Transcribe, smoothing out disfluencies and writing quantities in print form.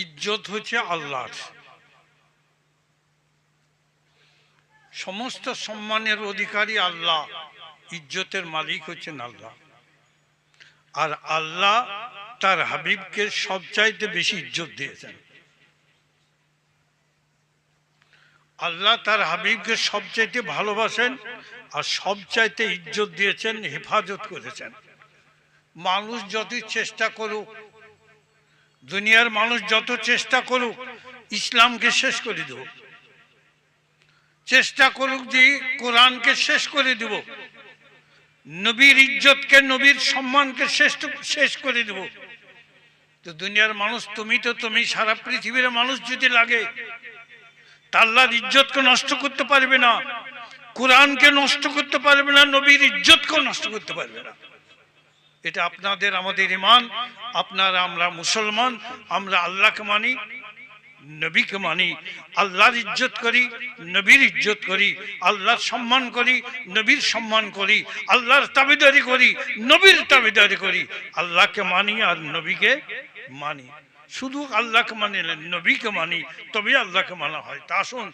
ইজ্জত হচ্ছে আল্লাহর, সমস্ত সম্মানের অধিকারী আল্লাহ, ইজ্জতের মালিক হচ্ছেন আল্লাহ। আর আল্লাহ তার হাবিবকে সবচাইতে বেশি ইজ্জত দিয়েছেন। আল্লাহ তার হাবিবকে সবচাইতে ভালোবাসেন আর সবচাইতে ইজ্জত দিয়েছেন, হেফাজত করেছেন। মানুষ যতই চেষ্টা করুক, দুনিয়ার মানুষ যত চেষ্টা করুক ইসলামকে শেষ করে দেব, চেষ্টা করুক যে কোরআনকে শেষ করে দেব, নবীর ইজ্জতকে, নবীর সম্মানকে শেষ করে দেব, তো দুনিয়ার মানুষ তুমি সারা পৃথিবীর মানুষ যদি লাগে তা আল্লাহর ইজ্জতকে নষ্ট করতে পারবে না, কোরআনকে নষ্ট করতে পারবে না, নবীর ইজ্জতকেও নষ্ট করতে পারবে না। এটা আপনাদের আমাদের ঈমান। আপনারা আমরা মুসলমান, আমরা আল্লাহকে মানি, নবীকে মানি, আল্লাহর ইজ্জত করি, নবীর ইজ্জত করি, আল্লাহর সম্মান করি, নবীর সম্মান করি, আল্লাহর তাবেদারি করি, নবীর তাবেদারি করি, আল্লাহকে মানি আর নবীকে মানি। শুধু আল্লাহকে মানি, নবীকে মানি, তবে আল্লাহকে মানা হয়। তা আসুন